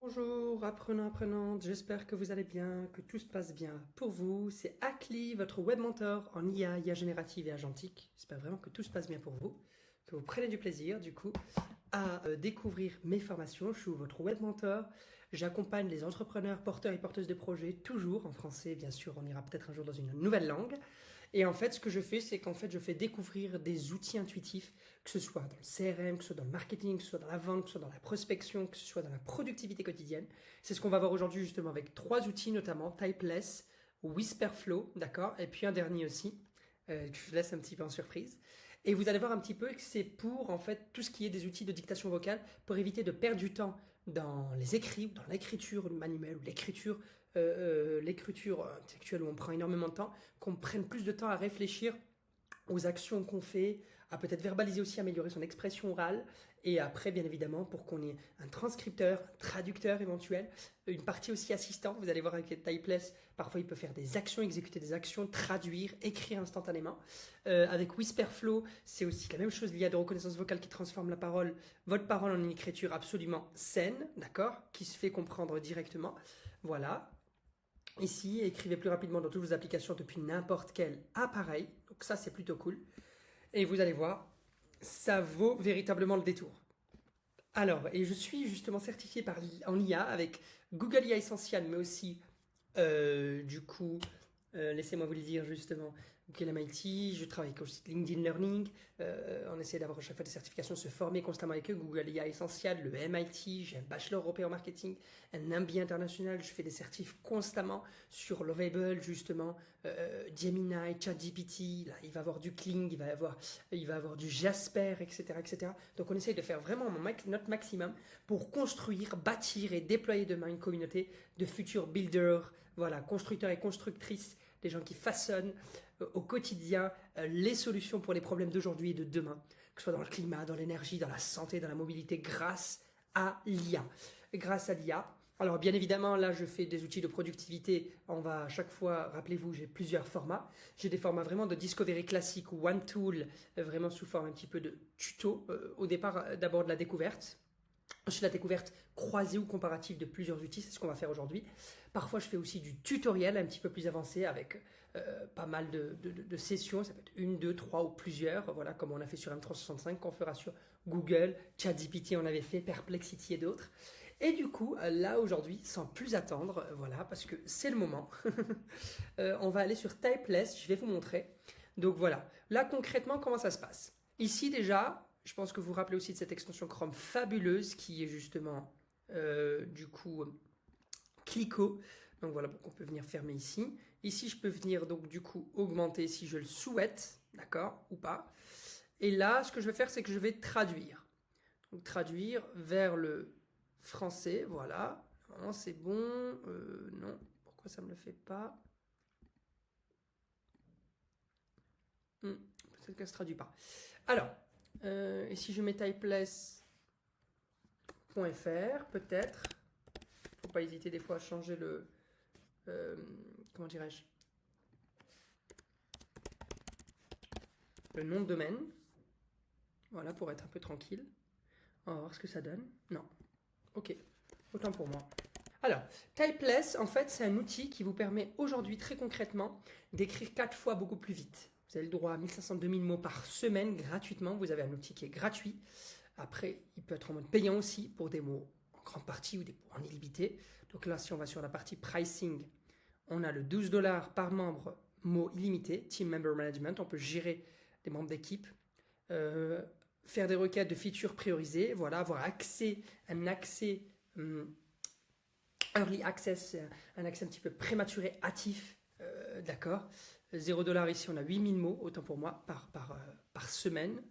Bonjour apprenants, apprenantes, j'espère que vous allez bien, que tout se passe bien pour vous. C'est Akli, votre web mentor en IA générative et agentique. J'espère vraiment que tout se passe bien pour vous, que vous prenez du plaisir du coup à découvrir mes formations. Je suis votre web mentor, j'accompagne les entrepreneurs, porteurs et porteuses de projets, toujours en français bien sûr, on ira peut-être un jour dans une nouvelle langue. Et en fait, ce que je fais, c'est qu'en fait, je fais découvrir des outils intuitifs, que ce soit dans le CRM, que ce soit dans le marketing, que ce soit dans la vente, que ce soit dans la prospection, que ce soit dans la productivité quotidienne. C'est ce qu'on va voir aujourd'hui justement avec 3 outils notamment, Typeless, Whisperflow, d'accord, et puis un dernier aussi, que je laisse un petit peu en surprise. Et vous allez voir un petit peu que c'est pour en fait tout ce qui est des outils de dictation vocale pour éviter de perdre du temps dans les écrits, dans l'écriture manuelle ou l'écriture textuelle où on prend énormément de temps, qu'on prenne plus de temps à réfléchir aux actions qu'on fait, à peut-être verbaliser aussi, améliorer son expression orale, et après, bien évidemment, pour qu'on ait un transcripteur, un traducteur éventuel, une partie aussi assistant, vous allez voir avec Typeless, parfois il peut faire des actions, exécuter des actions, traduire, écrire instantanément. Avec Whisperflow, c'est aussi la même chose, il y a de reconnaissance vocale qui transforme la parole, votre parole en une écriture absolument saine, d'accord, qui se fait comprendre directement. Voilà. Ici, écrivez plus rapidement dans toutes vos applications depuis n'importe quel appareil. Donc ça, c'est plutôt cool. Et vous allez voir, ça vaut véritablement le détour. Alors, et je suis justement certifié en IA avec Google IA Essential, mais aussi, du coup, laissez-moi vous le dire justement, Google MIT, je travaille avec aussi LinkedIn Learning, on essaie d'avoir à chaque fois des certifications, se former constamment avec eux, Google IA Essential, le MIT, j'ai un bachelor européen en marketing, un MBA international, je fais des certifs constamment sur Lovable justement, Gemini, ChatGPT, là il va avoir du Kling, il va avoir du Jasper, etc., etc. Donc on essaye de faire vraiment notre maximum pour construire, bâtir et déployer demain une communauté de futurs builders, voilà, constructeurs et constructrices, des gens qui façonnent au quotidien les solutions pour les problèmes d'aujourd'hui et de demain, que ce soit dans le climat, dans l'énergie, dans la santé, dans la mobilité, grâce à l'IA. Grâce à l'IA. Alors bien évidemment, là je fais des outils de productivité, on va à chaque fois, rappelez-vous, j'ai plusieurs formats. J'ai des formats vraiment de discovery classique ou one tool, vraiment sous forme un petit peu de tuto. Au départ, d'abord de la découverte. Ensuite, la découverte croisée ou comparative de plusieurs outils, c'est ce qu'on va faire aujourd'hui. Parfois, je fais aussi du tutoriel un petit peu plus avancé avec pas mal de sessions. Ça peut être une, deux, trois ou plusieurs. Voilà, comme on a fait sur M365, qu'on fera sur Google, ChatGPT, on avait fait, Perplexity et d'autres. Et du coup, là aujourd'hui, sans plus attendre, voilà, parce que c'est le moment, on va aller sur Typeless, je vais vous montrer. Donc voilà, là concrètement, comment ça se passe? Ici déjà, je pense que vous vous rappelez aussi de cette extension Chrome fabuleuse qui est justement, du coup, Clico. Donc voilà, donc on peut venir fermer ici. Ici, je peux venir donc du coup augmenter si je le souhaite, d'accord, ou pas. Et là, ce que je vais faire, c'est que je vais traduire. Donc traduire vers le français, voilà. Normalement, c'est bon. Non, pourquoi ça ne me le fait pas? Peut-être qu'elle ne se traduit pas. Alors, et si je mets typeless.fr, peut-être. Faut pas hésiter des fois à changer le... comment dirais-je? Le nom de domaine. Voilà, pour être un peu tranquille. On va voir ce que ça donne. Non. Ok, autant pour moi. Alors, Typeless, en fait, c'est un outil qui vous permet aujourd'hui, très concrètement, d'écrire 4 fois beaucoup plus vite. Vous avez le droit à 1500-2000 mots par semaine gratuitement. Vous avez un outil qui est gratuit. Après, il peut être en mode payant aussi pour des mots en grande partie ou des mots en illimité. Donc là, si on va sur la partie pricing, on a le 12 $ par membre, mots illimité, Team Member Management. On peut gérer des membres d'équipe, faire des requêtes de features priorisées, voilà, avoir accès, un accès early access, un accès un petit peu prématuré, hâtif, d'accord. 0 $ ici, on a 8000 mots, autant pour moi, par semaine.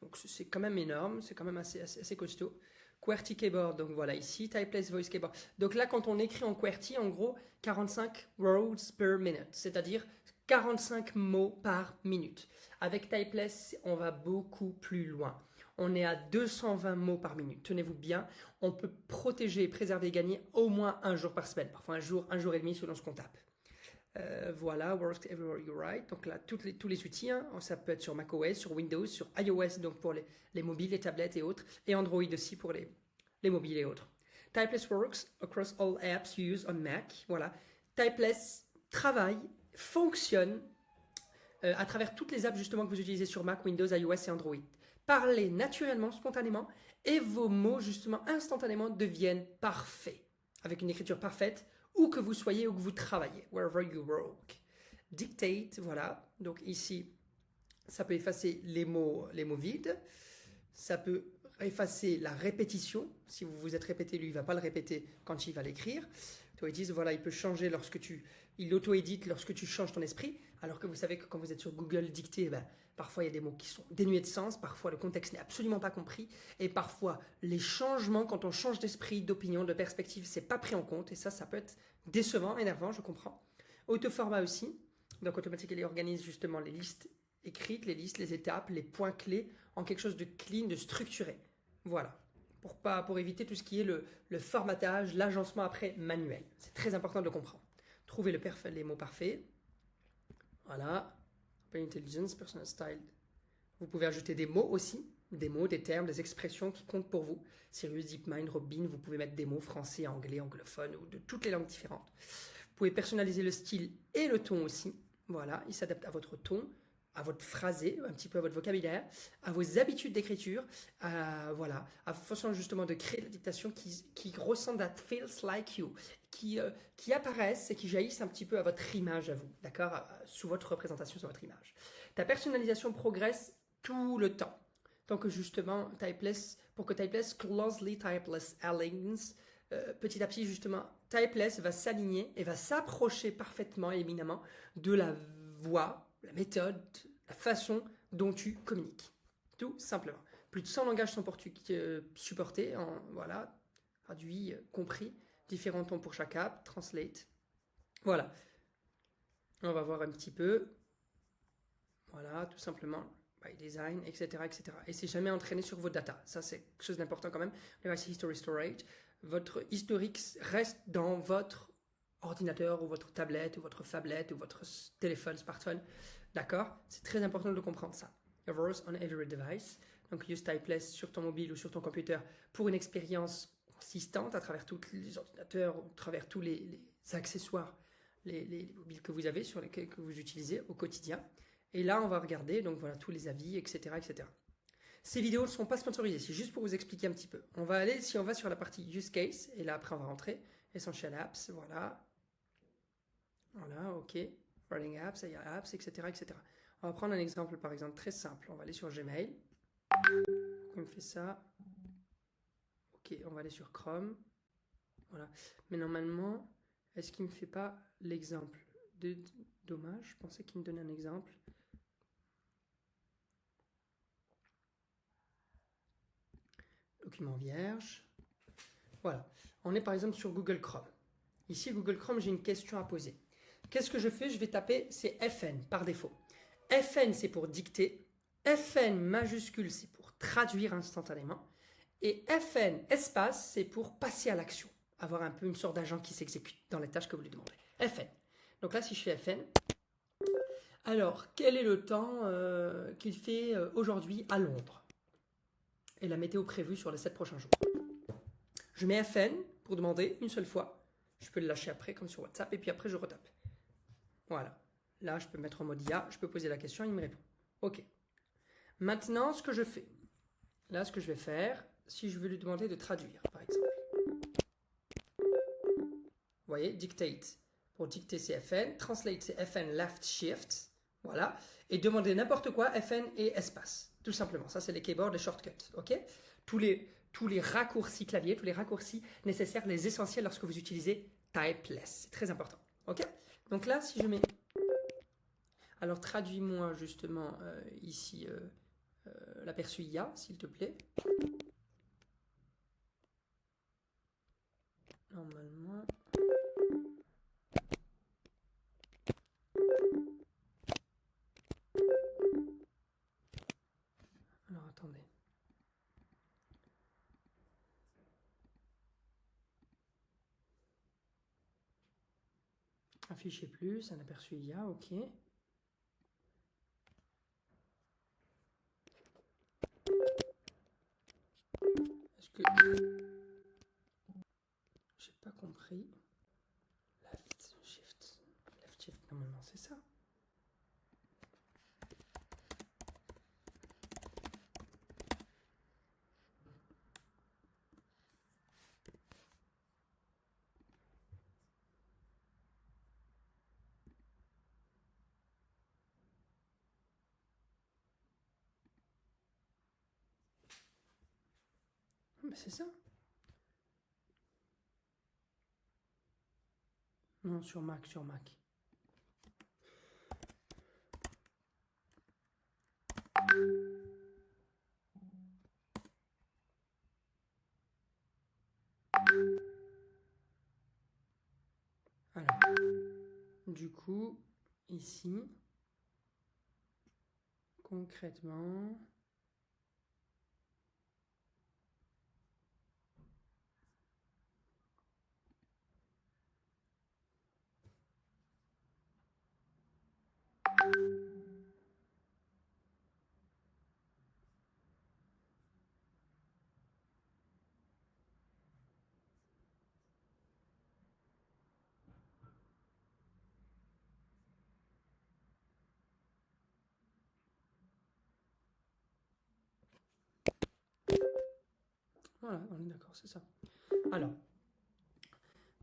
Donc c'est quand même énorme, c'est quand même assez costaud. QWERTY Keyboard, donc voilà ici, Typeless Voice Keyboard. Donc là, quand on écrit en QWERTY, en gros, 45 words per minute, c'est-à-dire 45 mots par minute. Avec Typeless, on va beaucoup plus loin. On est à 220 mots par minute. Tenez-vous bien, on peut protéger, préserver et gagner au moins un jour par semaine. Parfois un jour et demi selon ce qu'on tape. Voilà, Works Everywhere You Write. Donc là, tous les outils, hein, ça peut être sur macOS, sur Windows, sur iOS, donc pour les mobiles, les tablettes et autres, et Android aussi pour les mobiles et autres. Typeless works across all apps you use on Mac. Voilà. Typeless travaille, fonctionne à travers toutes les apps justement que vous utilisez sur Mac, Windows, iOS et Android. Parlez naturellement, spontanément, et vos mots justement instantanément deviennent parfaits, avec une écriture parfaite, où que vous soyez, où que vous travaillez, wherever you work. Dictate, voilà, donc ici, ça peut effacer les mots vides, ça peut effacer la répétition, si vous vous êtes répété, lui il ne va pas le répéter quand il va l'écrire. Auto-edit, voilà, il peut changer il auto-édite lorsque tu changes ton esprit, alors que vous savez que quand vous êtes sur Google dicté, parfois il y a des mots qui sont dénués de sens, parfois le contexte n'est absolument pas compris, et parfois les changements, quand on change d'esprit, d'opinion, de perspective, c'est pas pris en compte, et ça peut être décevant, énervant, je comprends. Auto-format aussi, donc Automatically organise justement les listes écrites, les listes, les étapes, les points clés en quelque chose de clean, de structuré. Voilà. Pour éviter tout ce qui est le formatage, l'agencement après manuel. C'est très important de le comprendre. Trouvez les mots parfaits. Voilà. Intelligence, personal style. Vous pouvez ajouter des mots aussi. Des mots, des termes, des expressions qui comptent pour vous. Sirius, DeepMind, Robin, vous pouvez mettre des mots français, anglais, anglophone ou de toutes les langues différentes. Vous pouvez personnaliser le style et le ton aussi. Voilà, il s'adapte à votre ton, à votre phrasé, un petit peu à votre vocabulaire, à vos habitudes d'écriture, à façon justement de créer la dictation qui ressemble à feels like you, qui apparaissent et qui jaillissent un petit peu à votre image à vous, d'accord, sous votre représentation, sur votre image. Ta personnalisation progresse tout le temps. Donc justement, pour que Typeless closely typeless aligns, petit à petit justement, Typeless va s'aligner et va s'approcher parfaitement et éminemment de la voix, la méthode, la façon dont tu communiques. Tout simplement. Plus de 100 langages sont supportés, voilà, traduits, compris, différents tons pour chaque app, translate. Voilà. On va voir un petit peu. Voilà, tout simplement. By design, etc., etc. Et c'est jamais entraîné sur vos data. Ça, c'est quelque chose d'important quand même. Device History Storage. Votre historique reste dans votre ordinateur ou votre tablette ou votre phablette ou votre téléphone, smartphone. D'accord? C'est très important de le comprendre, ça. Reverse on every device. Donc, use Typeless sur ton mobile ou sur ton computer pour une expérience consistante à travers tous les ordinateurs, à travers tous les accessoires, les mobiles que vous avez, sur lesquels que vous utilisez au quotidien. Et là, on va regarder, donc voilà, tous les avis, etc., etc. Ces vidéos ne sont pas sponsorisées, c'est juste pour vous expliquer un petit peu. Si on va sur la partie Use Case, et là, après, on va rentrer. Essential Apps, voilà. Voilà, OK. Running Apps, AI Apps, etc., etc. On va prendre un exemple, par exemple, très simple. On va aller sur Gmail. On fait ça. OK, on va aller sur Chrome. Voilà. Mais normalement, est-ce qu'il ne me fait pas l'exemple? Dommage, je pensais qu'il me donnait un exemple. Document vierge. Voilà. On est par exemple sur Google Chrome. Ici, Google Chrome, j'ai une question à poser. Qu'est-ce que je fais? Je vais taper, c'est FN par défaut. FN, c'est pour dicter. FN majuscule, c'est pour traduire instantanément. Et FN espace, c'est pour passer à l'action. Avoir un peu une sorte d'agent qui s'exécute dans les tâches que vous lui demandez. FN. Donc là, si je fais FN, alors, quel est le temps qu'il fait aujourd'hui à Londres? Et la météo prévue sur les 7 prochains jours. Je mets FN pour demander une seule fois. Je peux le lâcher après, comme sur WhatsApp, et puis après, je retape. Voilà. Là, je peux mettre en mode IA, je peux poser la question, il me répond. OK. Maintenant, ce que je fais. Là, ce que je vais faire, si je veux lui demander de traduire, par exemple. Vous voyez, dictate. Pour dicter, c'est FN. Translate, c'est FN left shift. Voilà. Et demander n'importe quoi, FN et espace. Tout simplement. Ça, c'est les keyboards, les shortcuts. OK? Tous les raccourcis clavier, tous les raccourcis nécessaires, les essentiels lorsque vous utilisez Typeless. C'est très important. OK? Donc là, si je mets... Alors, traduis-moi justement ici l'aperçu IA, s'il te plaît. Normalement... Alors, attendez. Afficher plus, un aperçu IA, OK. Est-ce que... j'ai pas compris. Left shift. Left shift, normalement, c'est ça. Mais c'est ça. Non, sur Mac, sur Mac. Alors, du coup, ici, concrètement, voilà, on est d'accord, c'est ça. Alors,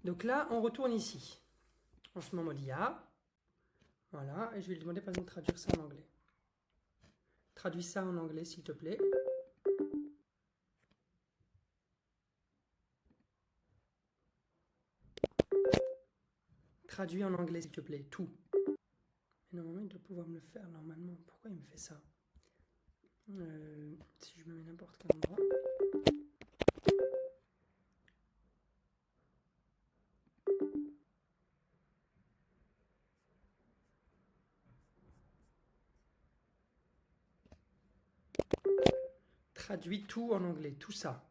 donc là, on retourne ici. On se met en mode IA. Voilà, et je vais lui demander par exemple de traduire ça en anglais. Traduis ça en anglais, s'il te plaît. Traduis en anglais, s'il te plaît, tout. Mais normalement, il doit pouvoir me le faire, normalement. Pourquoi il me fait ça? Si je me mets n'importe quel endroit. Traduis tout en anglais, tout ça.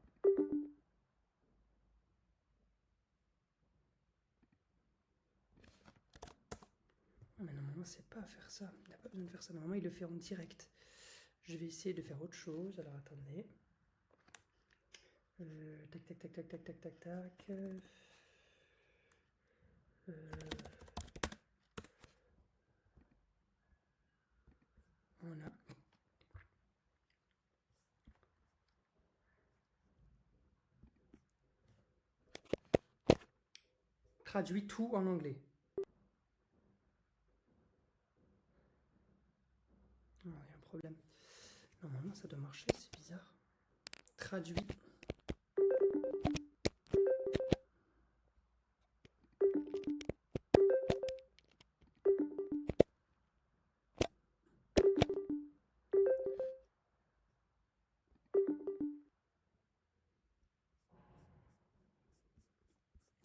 Mais normalement, c'est pas à faire ça. Il n'a pas besoin de faire ça. Normalement, il le fait en direct. Je vais essayer de faire autre chose. Alors, attendez. Tac, tac, tac, tac, tac, tac, tac, tac. Voilà. Traduis tout en anglais. Il y a un problème. Normalement, ça doit marcher, c'est bizarre. Traduis.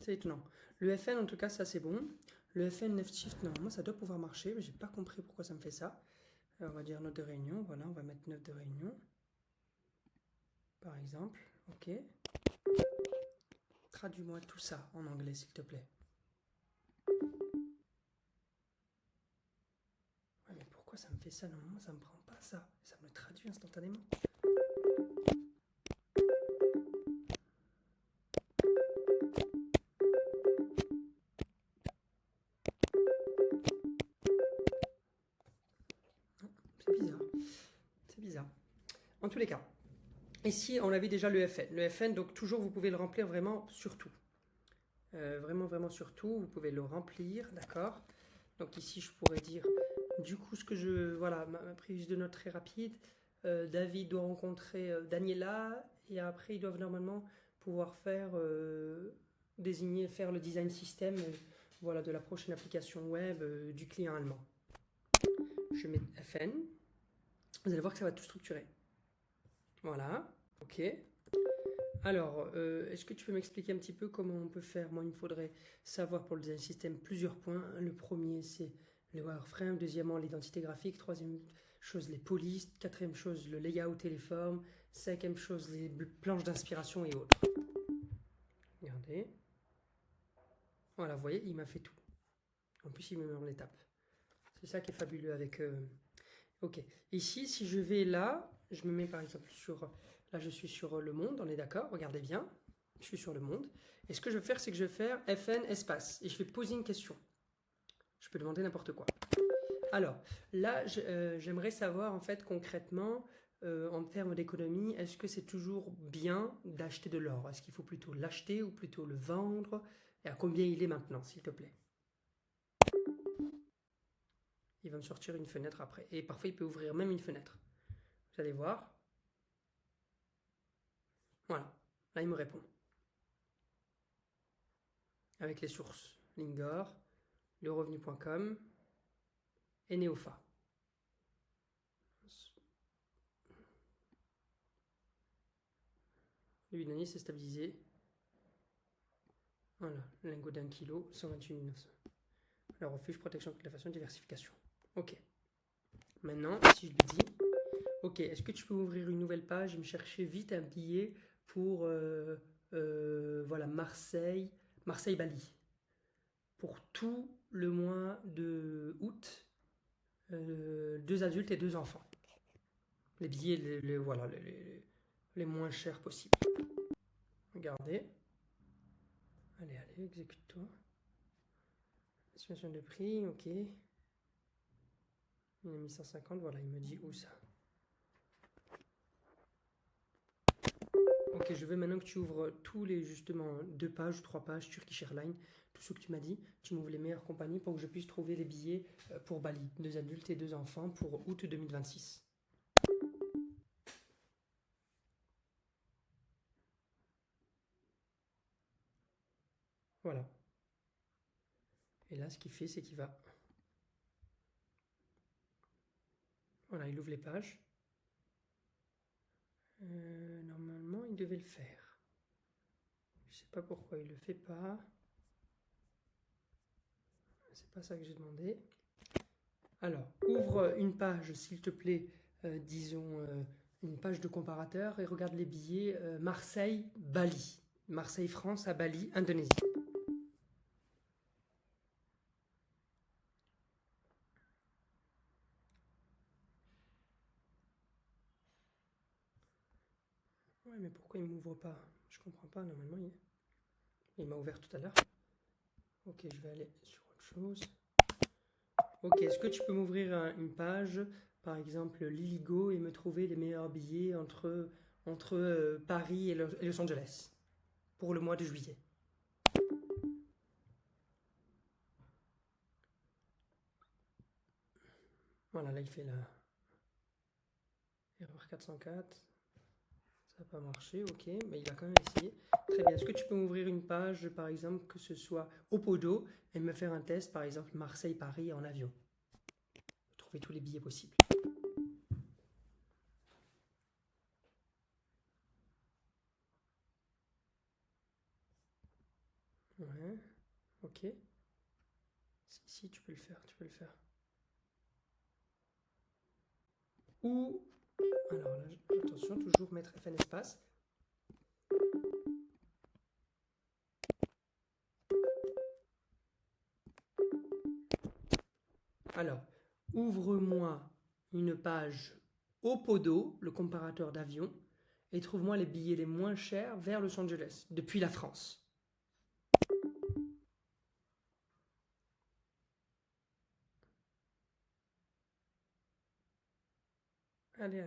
C'est étonnant. Le FN, en tout cas, ça c'est bon. Le FN Left Shift, normalement, ça doit pouvoir marcher, mais j'ai pas compris pourquoi ça me fait ça. Alors, on va dire note de réunion. Voilà, on va mettre 9 de réunion. Par exemple. Ok. Traduis-moi tout ça en anglais, s'il te plaît. Ouais, mais pourquoi ça me fait ça? Normalement, ça me prend pas ça. Ça me le traduit instantanément. C'est bizarre. C'est bizarre. En tous les cas, ici, on avait déjà le FN. Le FN, donc toujours, vous pouvez le remplir vraiment sur tout. Vraiment, vraiment sur tout. Vous pouvez le remplir, d'accord? Donc ici, je pourrais dire, du coup, ce que je... Voilà, ma prise de notes très rapide. David doit rencontrer Daniela. Et après, ils doivent normalement pouvoir faire... désigner, faire le design system voilà, de la prochaine application web du client allemand. Je mets FN. Vous allez voir que ça va tout structurer. Voilà, ok. Alors, est-ce que tu peux m'expliquer un petit peu comment on peut faire? Moi, il me faudrait savoir pour le design system plusieurs points. Le premier, c'est le wireframe. Deuxièmement, l'identité graphique. Troisième chose, les polices. Quatrième chose, le layout et les formes. Cinquième chose, les planches d'inspiration et autres. Regardez. Voilà, vous voyez, il m'a fait tout. En plus, il me met en étape. C'est ça qui est fabuleux avec... Ok. Ici, si je vais là, je me mets par exemple sur... Là, je suis sur le monde, on est d'accord? Regardez bien. Je suis sur le monde. Et ce que je vais faire, c'est que je vais faire FN espace. Et je vais poser une question. Je peux demander n'importe quoi. Alors, là, j'aimerais savoir, en fait, concrètement, en termes d'économie, est-ce que c'est toujours bien d'acheter de l'or? Est-ce qu'il faut plutôt l'acheter ou plutôt le vendre? Et à combien il est maintenant, s'il te plaît? Il va me sortir une fenêtre après. Et parfois, il peut ouvrir même une fenêtre. Vous allez voir. Voilà. Là, il me répond. Avec les sources. Lingor, lerevenu.com et Neofa. Le bidonnier s'est stabilisé. Voilà, le lingot d'1 kg, 128 900. Le refuge, protection contre la façon, diversification. Ok. Maintenant, si je lui dis, ok, est-ce que tu peux ouvrir une nouvelle page et me chercher vite un billet pour voilà, Marseille-Bali. Pour tout le mois de août, 2 adultes et 2 enfants. Les billets, voilà, les moins chers possibles. Regardez. Allez, exécute-toi. Estimation de prix, ok. Il a mis 150, voilà, il me dit où ça. Ok, je veux maintenant que tu ouvres tous les, justement, 2 pages, 3 pages, Turkish Airlines, tout ce que tu m'as dit. Tu m'ouvres les meilleures compagnies pour que je puisse trouver les billets pour Bali. 2 adultes et 2 enfants pour août 2026. Voilà. Et là, ce qu'il fait, c'est qu'il va... Voilà, il ouvre les pages. Normalement, il devait le faire. Je sais pas pourquoi il le fait pas. C'est pas ça que j'ai demandé. Alors, ouvre une page, s'il te plaît, disons une page de comparateur et regarde les billets Marseille-Bali. Marseille-France à Bali, Indonésie. Ouais, mais pourquoi il m'ouvre pas? Je comprends pas, normalement il m'a ouvert tout à l'heure. Ok, je vais aller sur autre chose. Ok, est-ce que tu peux m'ouvrir une page, par exemple Liligo, et me trouver les meilleurs billets entre Paris et Los Angeles pour le mois de juillet? Voilà, là il fait la erreur 404. Ça n'a pas marché, ok, mais il a quand même essayé. Très bien, est-ce que tu peux m'ouvrir une page, par exemple, que ce soit au Podo, et me faire un test, par exemple Marseille-Paris en avion? Trouver tous les billets possibles. Ouais, ok. Si, tu peux le faire, tu peux le faire. Ou, alors là, attention, toujours mettre FN espace. Alors, ouvre-moi une page au Podo, le comparateur d'avion, et trouve-moi les billets les moins chers vers Los Angeles, depuis la France. Allez.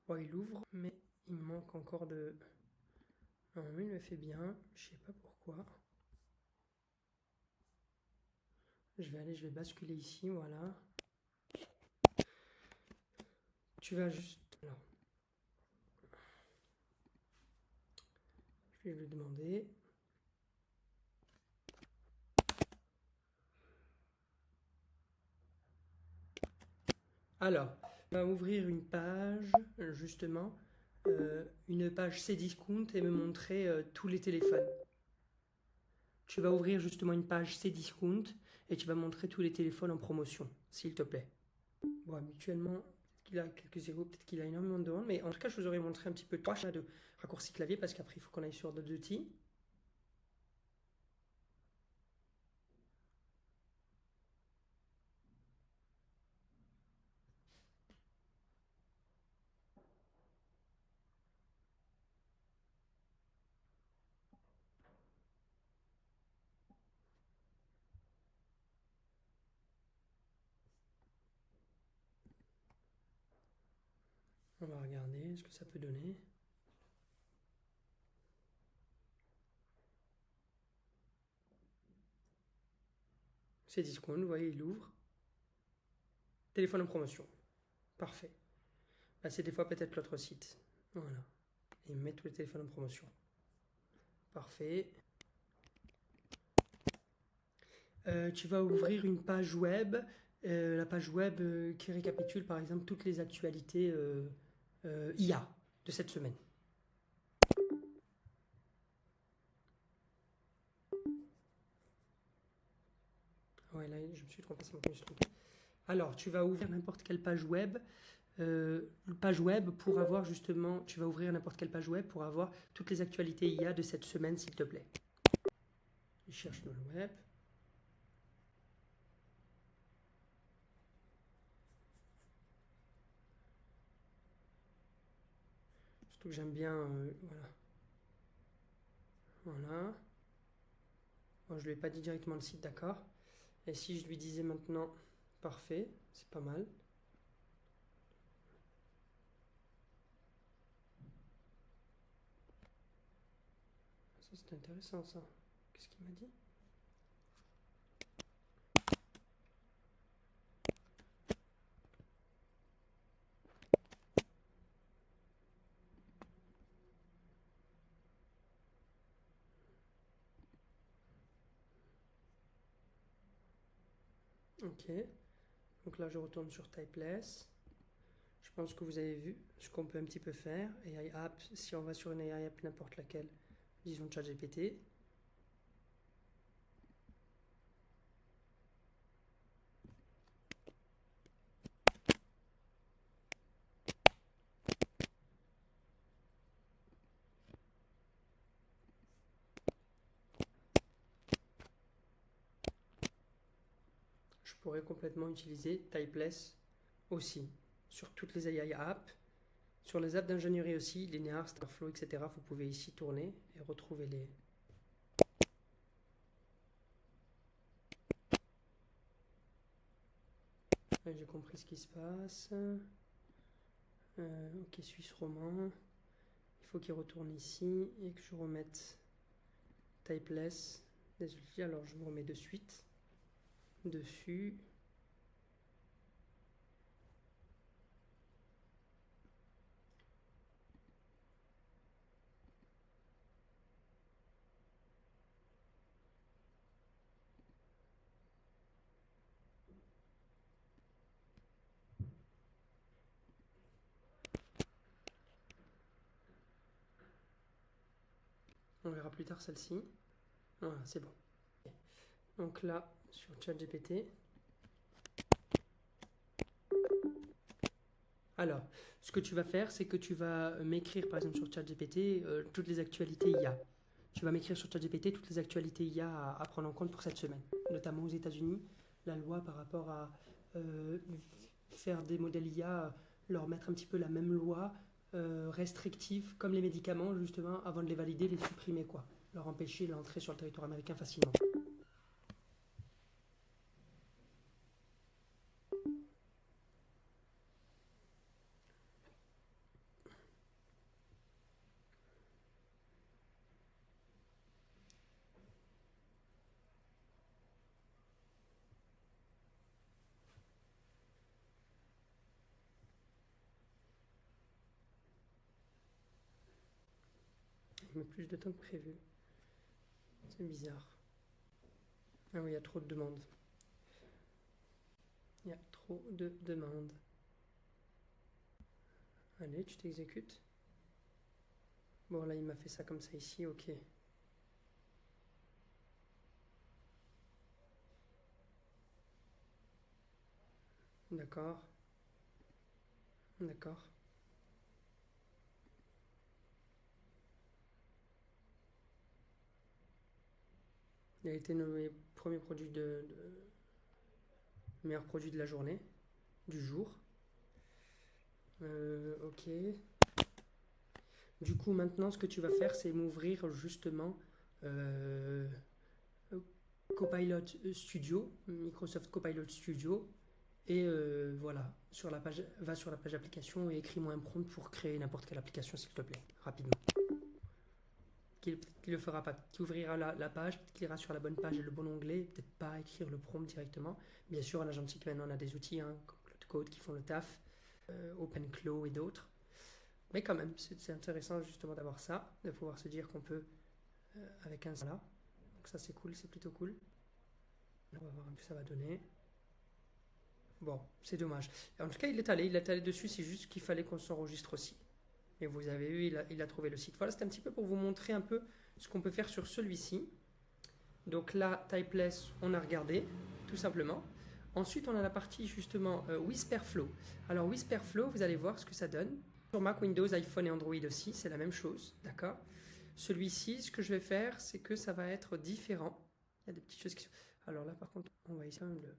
Bon, il ouvre, mais il me manque encore de... Non, mais il le fait bien, je sais pas pourquoi. Je vais basculer ici, voilà. Tu vas juste... Alors. Je vais lui demander... Alors, On va ouvrir une page, justement, une page Cdiscount et me montrer tous les téléphones. Tu vas ouvrir justement une page Cdiscount et tu vas montrer tous les téléphones en promotion, s'il te plaît. Bon, habituellement, il a quelques zéros, peut-être qu'il a énormément de demandes, mais en tout cas, je vous aurais montré un petit peu trois chats de raccourci clavier parce qu'après, il faut qu'on aille sur d'autres outils. On va regarder ce que ça peut donner. Cdiscount, vous voyez, il ouvre. Téléphone en promotion. Parfait. Bah, c'est des fois peut-être l'autre site. Voilà. Et met tous les téléphones en promotion. Parfait. Tu vas ouvrir une page web. La page web qui récapitule par exemple toutes les actualités IA de cette semaine. Ouais, là, je me suis trompé, c'est moi qui me suis trompé. Alors, tu vas ouvrir n'importe quelle page web. Pour avoir justement, tu vas ouvrir n'importe quelle page web pour avoir toutes les actualités IA de cette semaine, s'il te plaît. Je cherche dans le web. Surtout que j'aime bien, voilà. Voilà. Bon, je lui ai pas dit directement le site, d'accord. Et si je lui disais maintenant, parfait, c'est pas mal. Ça, c'est intéressant, ça. Qu'est-ce qu'il m'a dit? Ok. Donc là, je retourne sur Typeless. Je pense que vous avez vu ce qu'on peut un petit peu faire. AI App, si on va sur une AI App, n'importe laquelle, disons ChatGPT. Je pourrais complètement utiliser Typeless aussi sur toutes les AI apps. Sur les apps d'ingénierie aussi, Linear, Starflow, etc. Vous pouvez ici tourner et retrouver les... J'ai compris ce qui se passe. Ok, Suisse roman. Il faut qu'il retourne ici et que je remette Typeless. Désolé, alors je me remets de suite dessus. On verra plus tard celle-ci. Voilà, c'est bon. Donc là, sur ChatGPT. Alors, ce que tu vas faire, c'est que tu vas m'écrire, par exemple, sur ChatGPT, toutes les actualités IA. Tu vas m'écrire sur ChatGPT toutes les actualités IA à prendre en compte pour cette semaine. Notamment aux États-Unis, la loi par rapport à faire des modèles IA, leur mettre un petit peu la même loi restrictive, comme les médicaments, justement, avant de les valider, les supprimer, quoi. Leur empêcher l'entrée sur le territoire américain facilement. Il met plus de temps que prévu. C'est bizarre. Ah oui, il y a trop de demandes. Il y a trop de demandes. Allez, tu t'exécutes. Bon, là, il m'a fait ça comme ça ici, ok. D'accord. D'accord. Il a été nommé premier produit meilleur produit de la journée, du jour. Ok. Du coup, maintenant, ce que tu vas faire, c'est m'ouvrir justement euh, Copilot Studio, Microsoft Copilot Studio. Et voilà, va sur la page application et écris-moi un prompt pour créer n'importe quelle application, s'il te plaît, rapidement. Qui le fera pas, qui ouvrira la page, qui ira sur la bonne page et le bon onglet, peut-être pas écrire le prompt directement. Bien sûr, en agentique, maintenant, on a des outils comme Cloud qui font le taf, OpenClaw et d'autres. Mais quand même, c'est intéressant justement d'avoir ça, de pouvoir se dire qu'on peut avec un là. Donc ça, c'est cool, c'est plutôt cool. On va voir un peu ça va donner. Bon, c'est dommage. En tout cas, il est allé dessus, c'est juste qu'il fallait qu'on s'enregistre aussi. Et vous avez vu, il a trouvé le site. Voilà, c'est un petit peu pour vous montrer un peu ce qu'on peut faire sur celui-ci. Donc là, Typeless, on a regardé, tout simplement. Ensuite, on a la partie justement Whisperflow. Alors Whisperflow, vous allez voir ce que ça donne. Sur Mac, Windows, iPhone et Android aussi, c'est la même chose, d'accord. Celui-ci, ce que je vais faire, c'est que ça va être différent. Il y a des petites choses qui sont... Alors là, par contre, on va essayer de le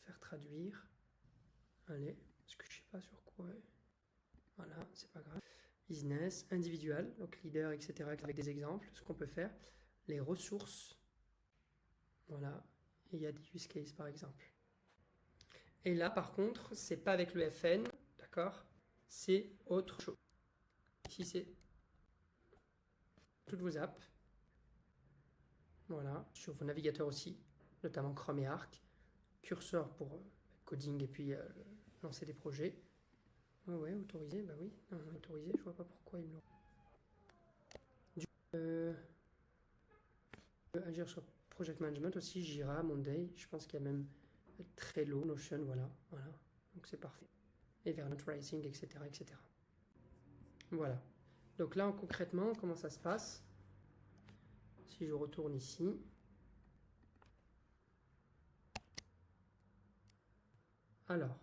faire traduire. Allez, parce que je sais pas sur quoi. Voilà, c'est pas grave. Business, individuel, donc leader, etc. Avec des exemples, ce qu'on peut faire. Les ressources, voilà. Et il y a des use cases par exemple. Et là, par contre, c'est pas avec le FN, d'accord. C'est autre chose. Ici, c'est toutes vos apps. Voilà, sur vos navigateurs aussi, notamment Chrome et Arc. Curseur pour coding et puis lancer des projets. Ouais, autorisé, bah oui. Non, autorisé, je vois pas pourquoi il me agir sur project management aussi, Jira, Monday. Je pense qu'il y a même Trello, Notion, voilà. Donc c'est parfait. Evernote Rising, etc., etc. Voilà. Donc là, concrètement, comment ça se passe? Si je retourne ici. Alors.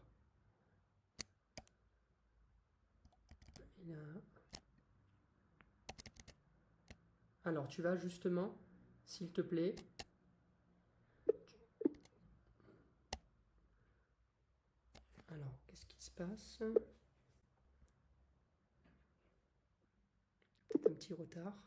Alors, tu vas justement, s'il te plaît, alors, qu'est-ce qui se passe? Peut-être un petit retard.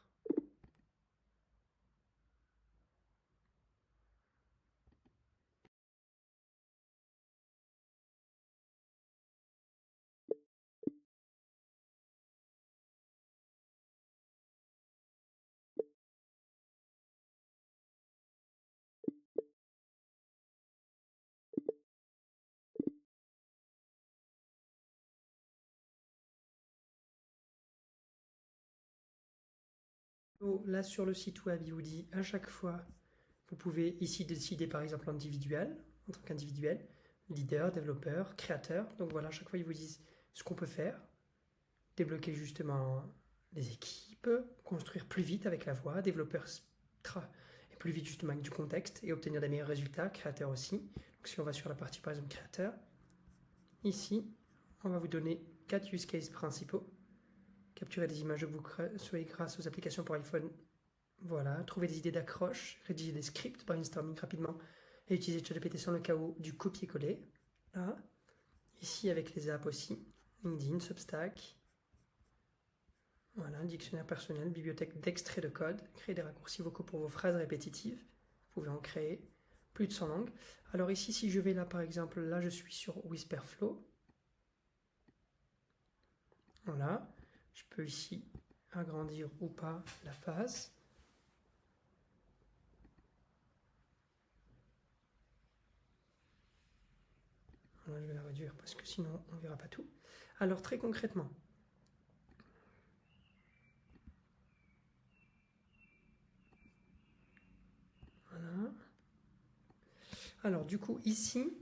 Là, sur le site web, il vous dit à chaque fois, vous pouvez ici décider par exemple individuel, en tant qu'individuel, leader, développeur, créateur. Donc voilà, à chaque fois, ils vous disent ce qu'on peut faire. Débloquer justement les équipes, construire plus vite avec la voix, développeur et plus vite justement avec du contexte et obtenir des meilleurs résultats, créateur aussi. Donc si on va sur la partie par exemple créateur, ici, on va vous donner 4 use cases principaux. Capturer des images de book grâce aux applications pour iPhone. Voilà, trouver des idées d'accroche, rédiger des scripts, brainstorming rapidement et utiliser ChatGPT sans le cas où du copier-coller. Là, ici avec les apps aussi, LinkedIn, Substack. Voilà, dictionnaire personnel, bibliothèque d'extraits de code, créer des raccourcis vocaux pour vos phrases répétitives. Vous pouvez en créer plus de 100 langues. Alors ici, si je vais là, par exemple, là, je suis sur Whisperflow. Voilà, je peux ici agrandir ou pas la face. Voilà, je vais la réduire parce que sinon, on ne verra pas tout. Alors, très concrètement, voilà. Alors, du coup, ici,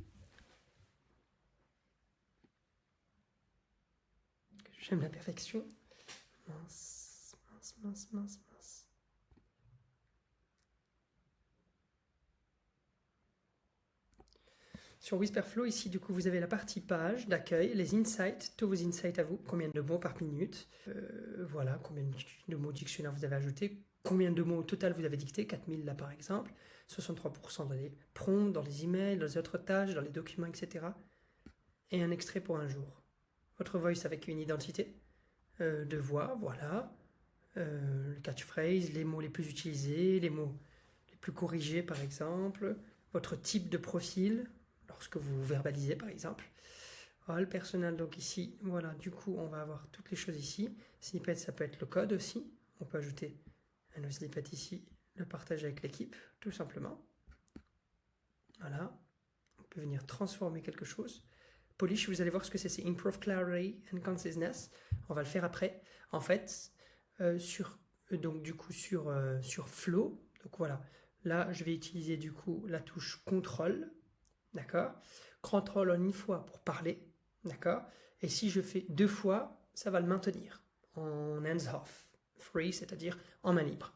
J'aime la perfection. Mince, mince, mince, mince, mince. Sur Whisperflow, ici, du coup, vous avez la partie page d'accueil, les insights, tous vos insights à vous, combien de mots par minute, voilà, combien de mots dictionnaire vous avez ajouté, combien de mots au total vous avez dicté, 4000 là par exemple, 63% dans les prompts, dans les emails, dans les autres tâches, dans les documents, etc. Et un extrait pour un jour. Votre voice avec une identité de voix, voilà, le catchphrase, les mots les plus utilisés, les mots les plus corrigés par exemple, votre type de profil, lorsque vous verbalisez par exemple. Voilà, le personnel, donc ici, voilà, du coup on va avoir toutes les choses ici. Snippet, ça peut être le code aussi, on peut ajouter un snippet ici, le partager avec l'équipe, tout simplement. Voilà, on peut venir transformer quelque chose. Polish, vous allez voir ce que c'est Improve Clarity and Conciseness. On va le faire après. En fait, sur Flow, donc voilà, là je vais utiliser du coup la touche CTRL, d'accord, CTRL en une fois pour parler, d'accord, et si je fais 2 fois, ça va le maintenir en hands-off, free, c'est-à-dire en main libre.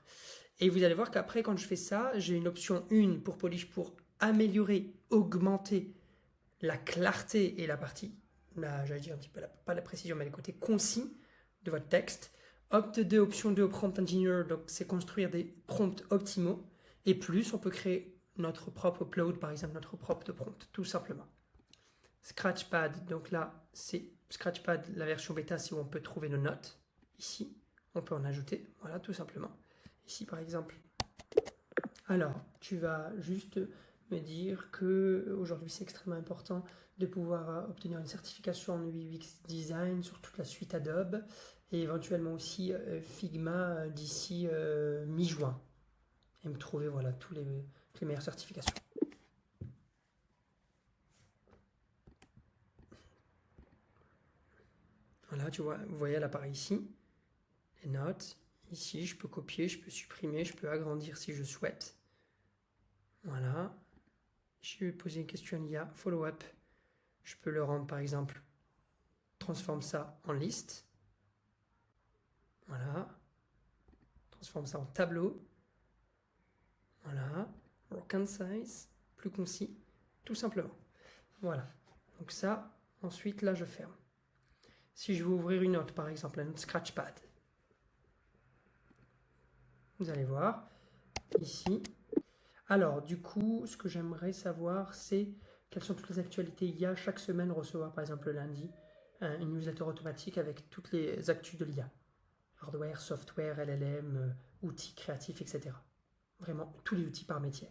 Et vous allez voir qu'après, quand je fais ça, j'ai une option 1 pour Polish pour améliorer, augmenter la clarté et la partie, j'allais dire un petit peu, pas la précision, mais le côté concis de votre texte. Opt 2, option 2 au prompt engineer, donc c'est construire des prompts optimaux. Et plus, on peut créer notre propre upload, par exemple, notre propre prompt, tout simplement. Scratchpad, donc là, c'est Scratchpad, la version bêta, c'est où on peut trouver nos notes. Ici, on peut en ajouter, voilà, tout simplement. Ici, par exemple. Alors, tu vas juste me dire que aujourd'hui c'est extrêmement important de pouvoir obtenir une certification en UX Design sur toute la suite Adobe et éventuellement aussi Figma d'ici mi-juin. Et me trouver voilà, toutes les meilleures certifications. Voilà, tu vois, vous voyez l'appareil ici, les notes. Ici, je peux copier, je peux supprimer, je peux agrandir si je souhaite. Voilà. Je vais poser une question l'IA, follow-up. Je peux le rendre, par exemple, transforme ça en liste. Voilà. Transforme ça en tableau. Voilà. More concise, plus concis, tout simplement. Voilà. Donc ça, ensuite, là, je ferme. Si je veux ouvrir une note, par exemple, un autre Scratchpad, vous allez voir, ici. Alors, du coup, ce que j'aimerais savoir, c'est quelles sont toutes les actualités IA. Chaque semaine, recevoir, par exemple, le lundi, une newsletter automatique avec toutes les actus de l'IA. Hardware, software, LLM, outils créatifs, etc. Vraiment, tous les outils par métier.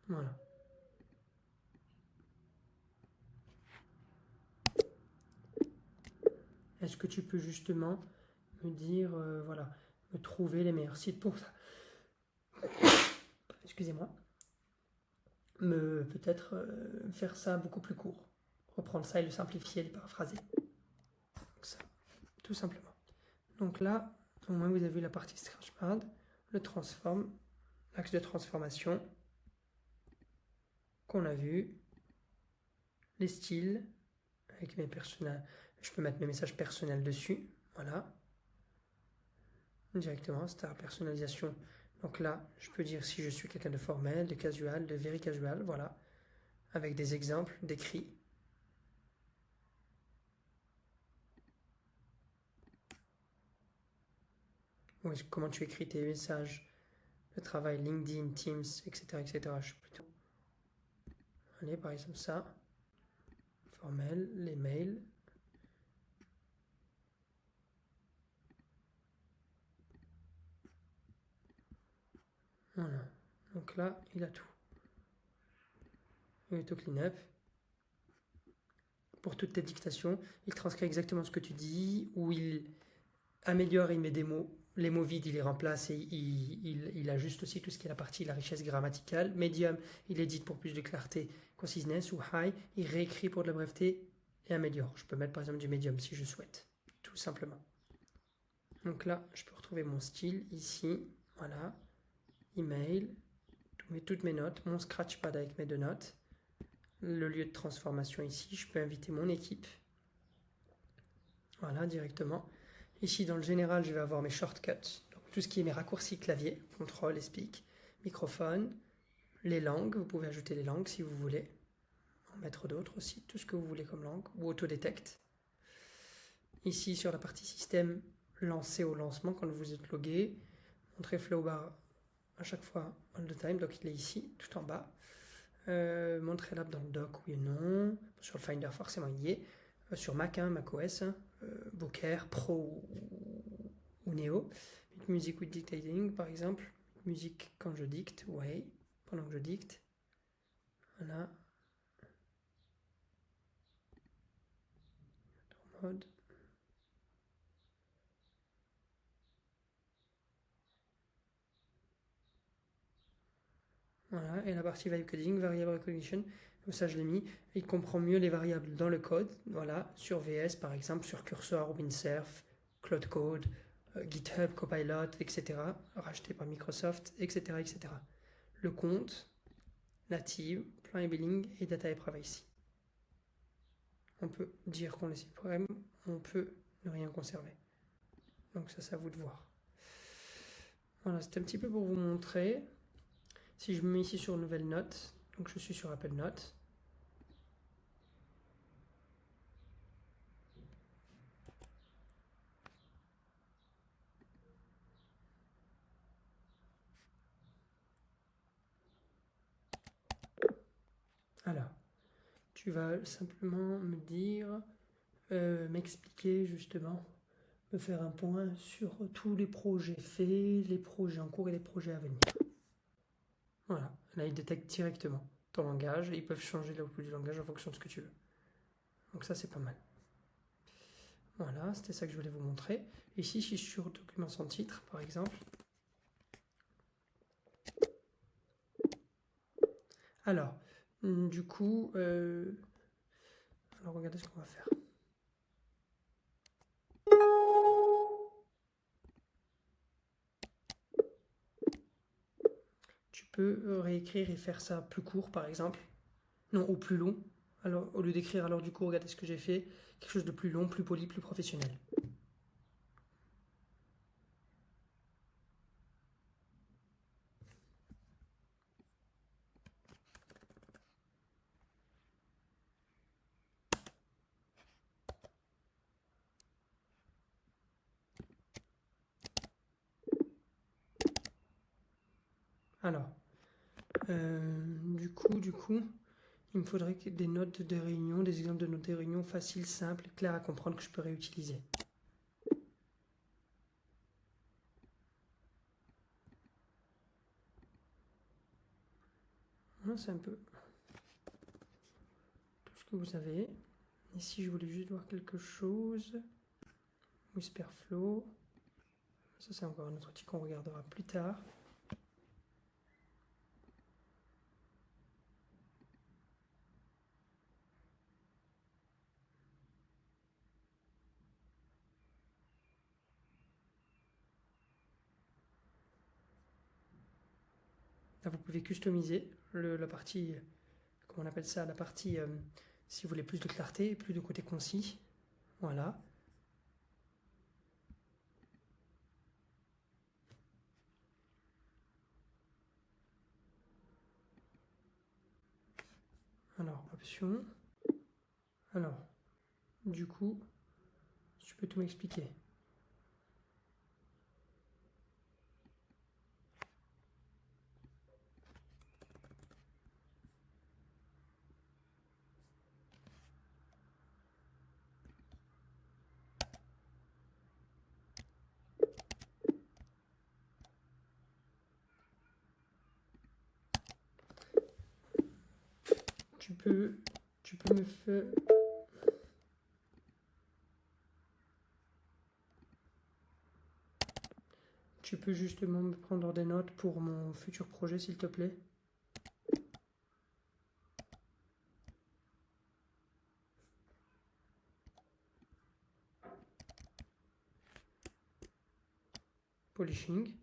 Voilà. Est-ce que tu peux justement me dire, voilà, me trouver les meilleurs sites pour ça? Excusez-moi. Peut-être faire ça beaucoup plus court. Reprendre ça et le simplifier, le paraphraser. Donc ça, tout simplement. Donc là, au moins vous avez vu la partie Scratchpad, le transform, l'axe de transformation qu'on a vu, les styles, avec mes personnels, je peux mettre mes messages personnels dessus, voilà, directement, c'est la personnalisation. Donc là, je peux dire si je suis quelqu'un de formel, de casual, de very casual, voilà, avec des exemples d'écrits. Comment tu écris tes messages, le travail LinkedIn, Teams, etc., etc. Je suis plutôt... Allez, par exemple ça, formel, les mails. Voilà, donc là, il a tout. Il est au clean-up. Pour toutes tes dictations, il transcrit exactement ce que tu dis, ou il améliore, il met des mots, les mots vides, il les remplace et il ajuste aussi tout ce qui est la partie, la richesse grammaticale. Medium, il édite pour plus de clarté, conciseness, ou high, il réécrit pour de la breveté et améliore. Je peux mettre par exemple du medium si je souhaite, tout simplement. Donc là, je peux retrouver mon style ici, voilà, email, toutes mes notes, mon Scratchpad avec mes 2 notes, le lieu de transformation ici, je peux inviter mon équipe. Voilà, directement. Ici, dans le général, je vais avoir mes shortcuts, donc tout ce qui est mes raccourcis clavier, contrôle et speak, microphone, les langues, vous pouvez ajouter les langues si vous voulez, en mettre d'autres aussi, tout ce que vous voulez comme langue, ou autodetect. Ici, sur la partie système, lancer au lancement quand vous êtes logué, montrer flow bar à chaque fois all the time, donc il est ici, tout en bas. Montrer l'app dans le dock, oui ou non. Sur le Finder, forcément, il y est. Sur Mac, Mac OS, Booker, Pro ou Neo. Music with dictating, par exemple. Musique quand je dicte, ouais, pendant que je dicte. Voilà. Mode. Voilà, et la partie vibe coding, variable recognition, donc ça je l'ai mis, il comprend mieux les variables dans le code, voilà, sur VS par exemple, sur Cursor, Windsurf, Cloud Code, GitHub, Copilot, etc., racheté par Microsoft, etc., etc. Le compte, native, plan et billing et data et privacy. On peut dire qu'on laisse le problème, on peut ne rien conserver. Donc ça c'est à vous de voir. Voilà, c'était un petit peu pour vous montrer. Si je me mets ici sur nouvelle note, donc je suis sur Apple Notes. Alors, tu vas simplement me dire, m'expliquer justement, me faire un point sur tous les projets faits, les projets en cours et les projets à venir. Voilà, là il détecte directement ton langage et ils peuvent changer l'output du langage en fonction de ce que tu veux. Donc ça c'est pas mal. Voilà, c'était ça que je voulais vous montrer. Ici, je suis sur document sans titre, par exemple. Alors, du coup, alors regardez ce qu'on va faire. Tu peux réécrire et faire ça plus court, par exemple. Non, ou plus long. Alors, au lieu d'écrire alors du coup, regardez ce que j'ai fait. Quelque chose de plus long, plus poli, plus professionnel. Alors, du coup, il me faudrait des notes de réunion, des exemples de notes de réunion faciles, simples, clairs à comprendre que je peux réutiliser. C'est un peu tout ce que vous avez. Ici, je voulais juste voir quelque chose. Whisperflow. Ça, c'est encore un autre outil qu'on regardera plus tard. Là, vous pouvez customiser la partie, comment on appelle ça, la partie, si vous voulez plus de clarté, plus de côté concis. Voilà. Alors, option. Alors, du coup, tu peux tout m'expliquer. Tu peux me faire... Tu peux justement me prendre des notes pour mon futur projet, s'il te plaît? Polishing.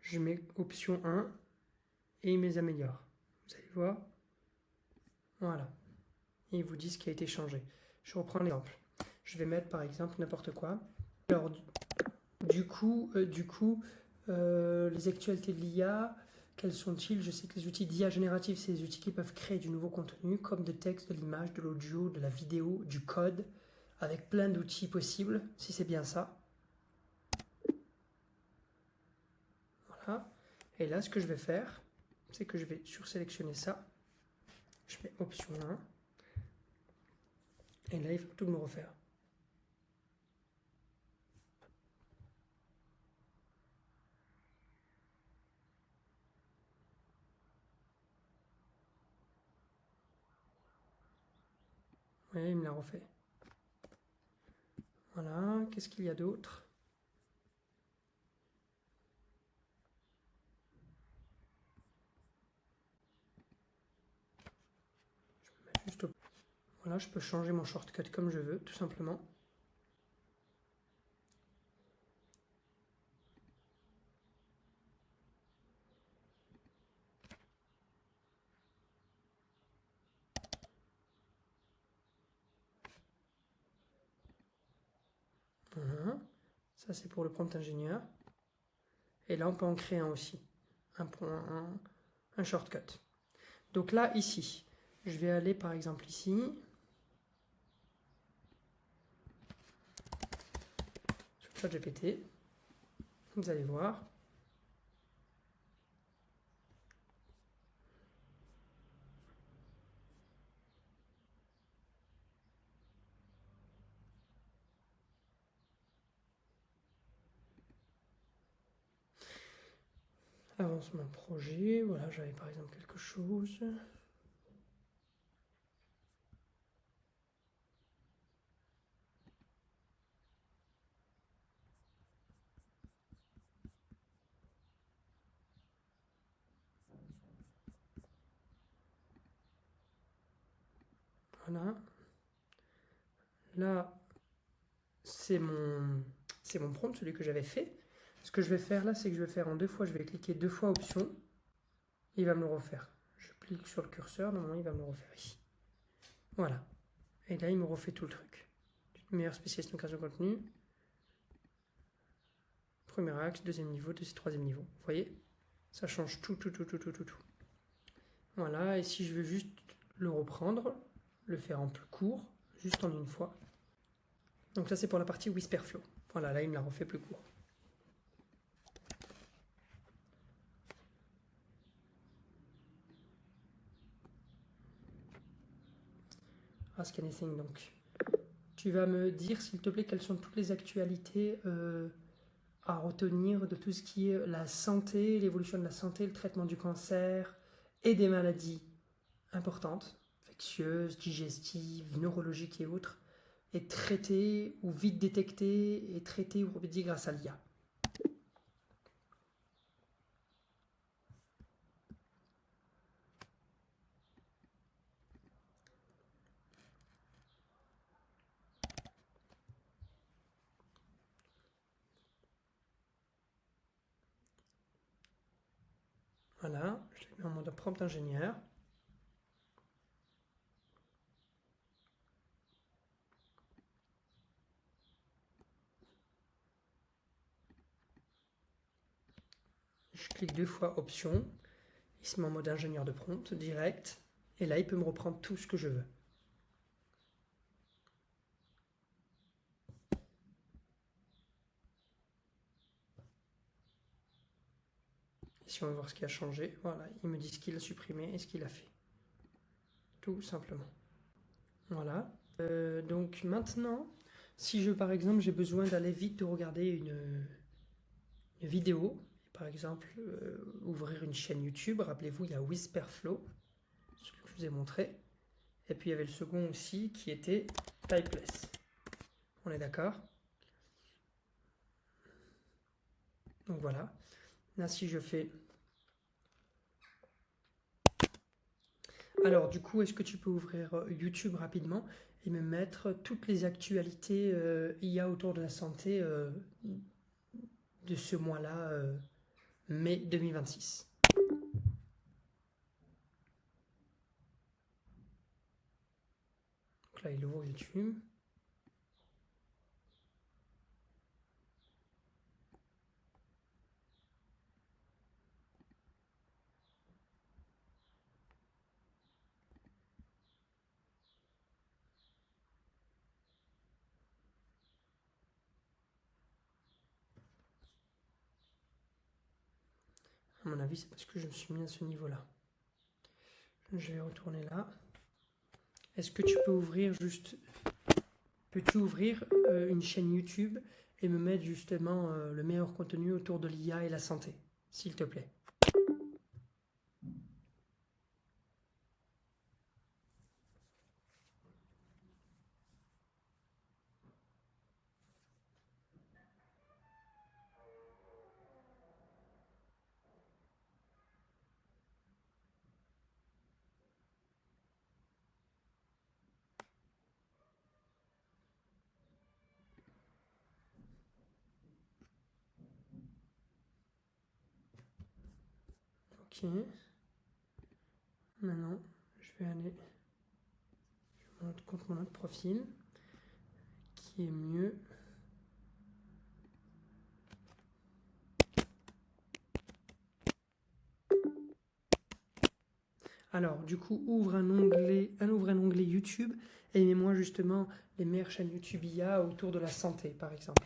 Je mets option 1 et il me les améliore. Vous allez voir. Voilà. et il vous dit ce qui a été changé. Je reprends l'exemple. Je vais mettre par exemple n'importe quoi. Alors du coup, les actualités de l'IA, quels sont-ils? Je sais que les outils d'IA générative, c'est des outils qui peuvent créer du nouveau contenu, comme de texte, de l'image, de l'audio, de la vidéo, du code, avec plein d'outils possibles, si c'est bien ça. Voilà. Et là, ce que je vais faire, c'est que je vais sursélectionner ça. Je mets option 1. Et là, il faut tout me refaire. Oui, il me l'a refait. Voilà, qu'est-ce qu'il y a d'autre? Juste Voilà, je peux changer mon shortcut comme je veux, tout simplement. Voilà. Ça, c'est pour le prompt ingénieur. Et là, on peut en créer un aussi. Un shortcut. Donc là, ici, je vais aller par exemple ici. Sur ChatGPT. Vous allez voir. Avancement projet. Voilà, j'avais par exemple quelque chose. Voilà. Là, c'est mon prompt, celui que j'avais fait. Ce que je vais faire là, c'est que je vais faire en 2 fois. Je vais cliquer 2 fois option. Il va me le refaire. Je clique sur le curseur. Normalement, il va me le refaire ici. Voilà. Et là, il me refait tout le truc. Meilleur spécialiste en création de contenu. Premier axe, deuxième niveau, troisième niveau. Vous voyez? Ça change tout. Voilà. Et si je veux juste le reprendre, le faire en plus court, juste en une fois. Donc ça, c'est pour la partie Whisperflow. Voilà, là, il me l'a refait plus court. Ask anything, donc. Tu vas me dire, s'il te plaît, quelles sont toutes les actualités à retenir de tout ce qui est la santé, l'évolution de la santé, le traitement du cancer et des maladies importantes, infectieuses, digestives, neurologiques et autres, et traitées ou vite détectées et traitées ou remédiées grâce à l'IA. Voilà, je l'ai mis en mode prompt ingénieur. Je clique 2 fois option, il se met en mode ingénieur de prompt direct, et là il peut me reprendre tout ce que je veux. Ici on va voir ce qui a changé, voilà, il me dit ce qu'il a supprimé et ce qu'il a fait. Tout simplement. Voilà. Donc maintenant, si je par exemple j'ai besoin d'aller vite de regarder une vidéo, par exemple ouvrir une chaîne YouTube, rappelez-vous il y a Whisperflow, ce que je vous ai montré, et puis il y avait le second aussi qui était Typeless. On est d'accord? Donc voilà. Là si je fais... Alors du coup, est-ce que tu peux ouvrir YouTube rapidement et me mettre toutes les actualités IA autour de la santé de ce mois-là, mai 2026? Donc là, il ouvre YouTube. À mon avis, c'est parce que je me suis mis à ce niveau-là. Je vais retourner là. Est-ce que tu peux ouvrir juste... Peux-tu ouvrir une chaîne YouTube et me mettre justement le meilleur contenu autour de l'IA et la santé, s'il te plaît? Ok. Maintenant, je vais aller contre mon autre profil, qui est mieux. Alors, du coup, ouvre un onglet YouTube et mets-moi justement les meilleures chaînes YouTube IA autour de la santé, par exemple.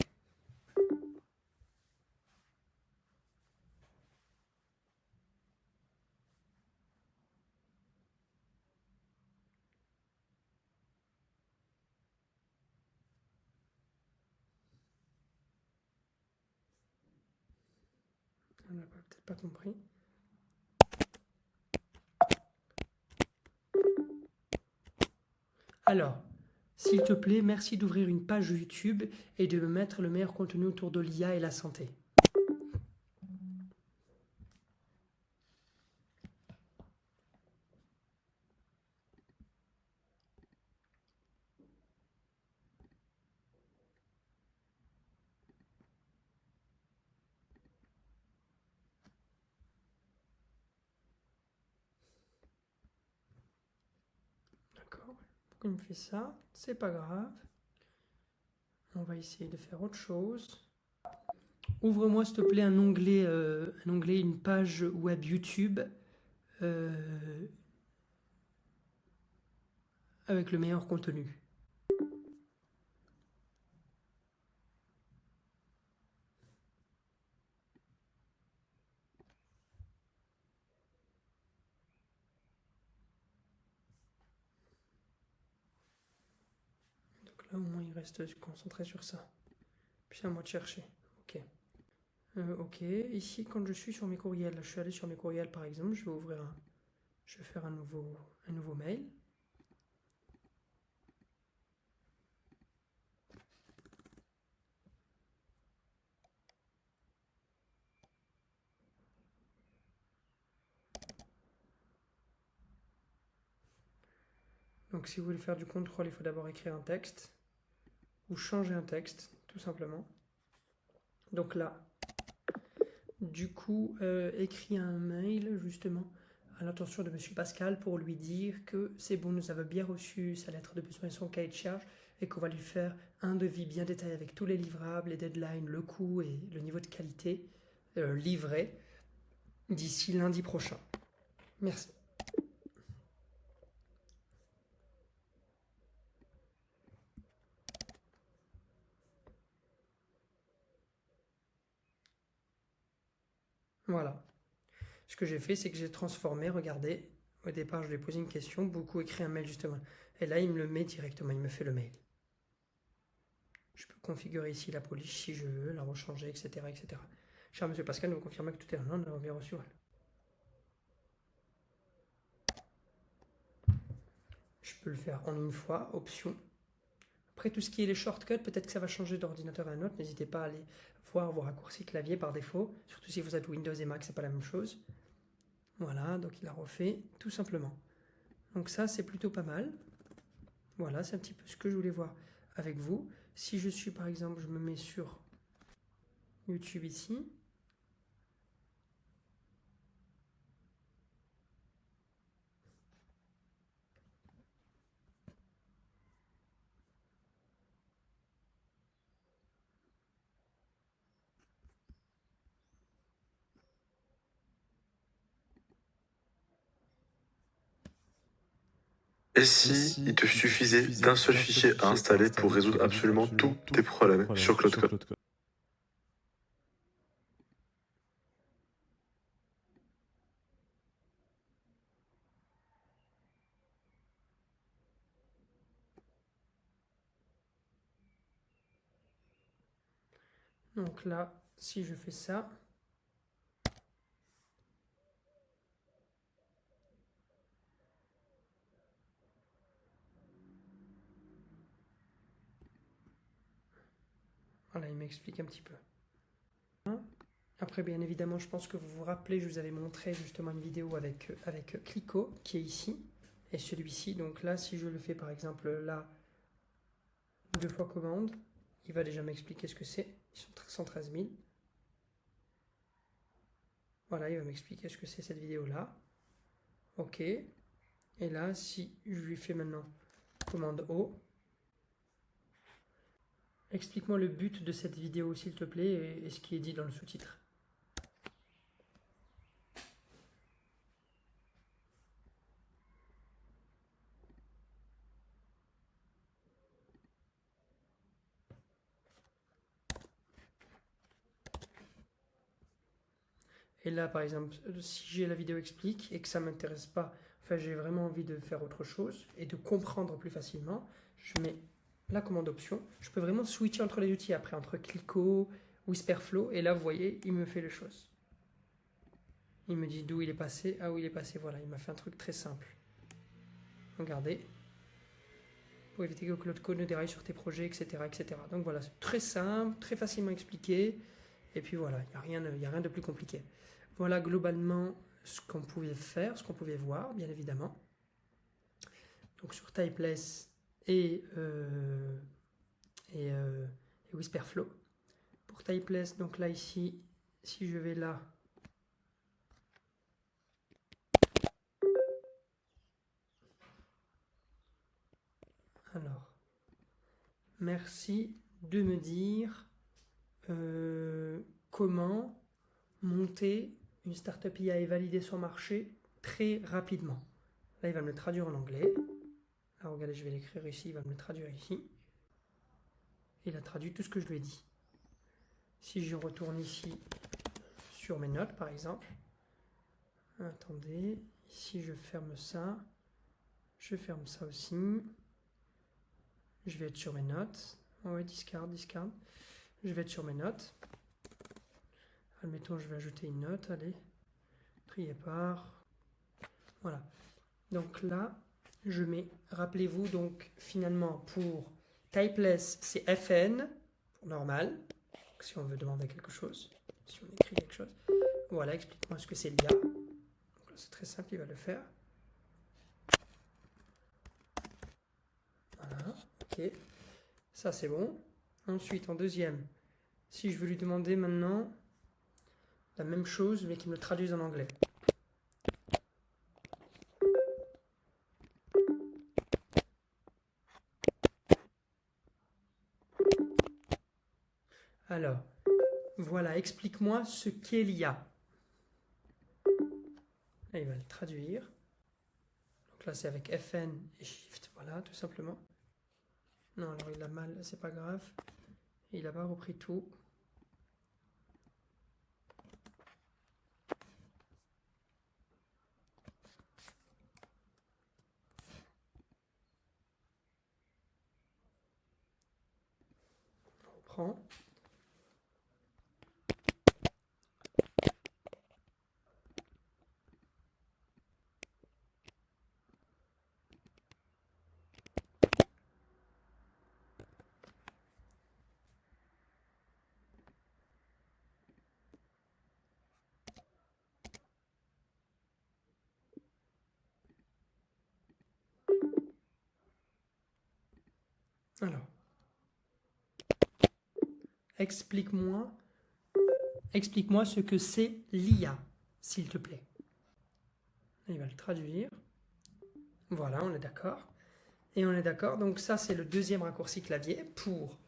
On n'a peut-être pas compris. Alors, s'il te plaît, merci d'ouvrir une page YouTube et de me mettre le meilleur contenu autour de l'IA et la santé. D'accord. Pourquoi il me fait ça? C'est pas grave. On va essayer de faire autre chose. Ouvre-moi s'il te plaît un onglet, une page web YouTube avec le meilleur contenu. Donc là au moins il reste concentré sur ça. Puis c'est à moi de chercher. Ok. Ok. Ici quand je suis sur mes courriels, je suis allé sur mes courriels par exemple, je vais faire un nouveau mail. Donc si vous voulez faire du contrôle, il faut d'abord écrire un texte ou changer un texte, tout simplement. Donc là, du coup, écris un mail justement à l'intention de Monsieur Pascal pour lui dire que c'est bon, nous avons bien reçu sa lettre de besoin et son cahier de charge et qu'on va lui faire un devis bien détaillé avec tous les livrables, les deadlines, le coût et le niveau de qualité livré d'ici lundi prochain. Merci. Voilà. Ce que j'ai fait, c'est que j'ai transformé, regardez, au départ je lui ai posé une question, beaucoup écrit un mail justement. Et là, il me le met directement, il me fait le mail. Je peux configurer ici la police si je veux, la rechanger, etc. etc. Cher Monsieur Pascal, nous confirmez que tout est en ordre, nous avons bien reçu. Je peux le faire en une fois, option. Après tout ce qui est les shortcuts, peut-être que ça va changer d'ordinateur à un autre. N'hésitez pas à aller voir vos raccourcis clavier par défaut, surtout si vous êtes Windows et Mac, c'est pas la même chose. Voilà, donc il a refait tout simplement. Donc ça, c'est plutôt pas mal. Voilà, c'est un petit peu ce que je voulais voir avec vous. Si je suis par exemple, je me mets sur YouTube ici. Et si il te suffisait d'un seul fichier à installer pour résoudre absolument tous tes problèmes sur Cloud Code? Donc là, si je fais ça, voilà, il m'explique un petit peu. Après, bien évidemment, je pense que vous vous rappelez, je vous avais montré justement une vidéo avec Clico, qui est ici, et celui-ci. Donc là, si je le fais par exemple là, 2 fois commande, il va déjà m'expliquer ce que c'est. Ils sont 113 000. Voilà, il va m'expliquer ce que c'est cette vidéo-là. OK. Et là, si je lui fais maintenant commande O, explique-moi le but de cette vidéo, s'il te plaît, et ce qui est dit dans le sous-titre. Et là, par exemple, si j'ai la vidéo explique et que ça ne m'intéresse pas, enfin j'ai vraiment envie de faire autre chose et de comprendre plus facilement, je mets la commande option. Je peux vraiment switcher entre les outils après, entre Clico, Whisperflow, et là, vous voyez, il me fait les choses. Il me dit d'où il est passé, ah où il est passé, voilà, il m'a fait un truc très simple. Regardez. Pour éviter que Cloud Code ne déraille sur tes projets, etc. etc. Donc voilà, c'est très simple, très facilement expliqué, et puis voilà, il n'y a rien de plus compliqué. Voilà globalement ce qu'on pouvait faire, ce qu'on pouvait voir, bien évidemment. Donc sur Typeless et Whisperflow. Pour Typeless, donc là ici, si je vais là, alors, merci de me dire comment monter une startup IA et valider son marché très rapidement. Là, il va me le traduire en anglais. Alors, regardez, je vais l'écrire ici, il va me le traduire ici. Il a traduit tout ce que je lui ai dit. Si je retourne ici sur mes notes, par exemple, attendez, ici je ferme ça aussi. Je vais être sur mes notes. Oh ouais, discard. Je vais être sur mes notes. Admettons, je vais ajouter une note, allez. Trier par. Voilà. Donc là, je mets, rappelez-vous, donc finalement pour Typeless, c'est FN, pour normal, si on veut demander quelque chose, si on écrit quelque chose. Voilà, explique-moi ce que c'est l'IA. C'est très simple, il va le faire. Voilà, ok. Ça, c'est bon. Ensuite, en deuxième, si je veux lui demander maintenant la même chose, mais qu'il me le traduise en anglais. Alors, voilà, explique-moi ce qu'est l'IA. Là, il va le traduire. Donc là, c'est avec FN et Shift, voilà, tout simplement. Non, alors il a mal, c'est pas grave. Il n'a pas repris tout. On reprend. Alors, explique-moi ce que c'est l'IA, s'il te plaît. Il va le traduire. Voilà, on est d'accord. Et on est d'accord, donc ça c'est le deuxième raccourci clavier pour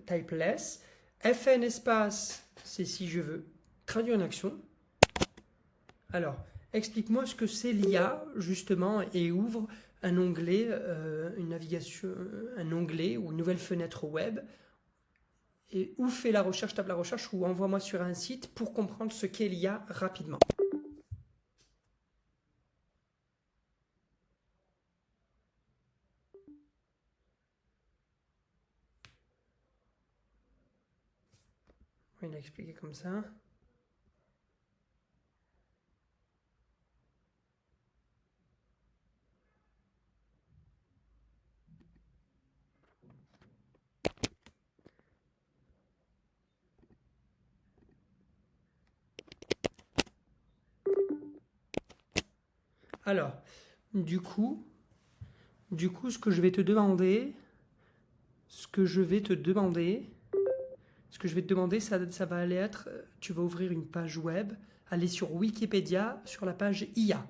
Typeless. FN espace, c'est si je veux traduire une action. Alors, explique-moi ce que c'est l'IA, justement, et ouvre un onglet, une navigation, un onglet ou une nouvelle fenêtre web, et ou fais la recherche, tape la recherche, ou envoie-moi sur un site pour comprendre ce qu'est l'IA rapidement. Il a expliqué comme ça. Alors, du coup, ce que je vais te demander, ça va aller être, tu vas ouvrir une page web, aller sur Wikipédia, sur la page IA.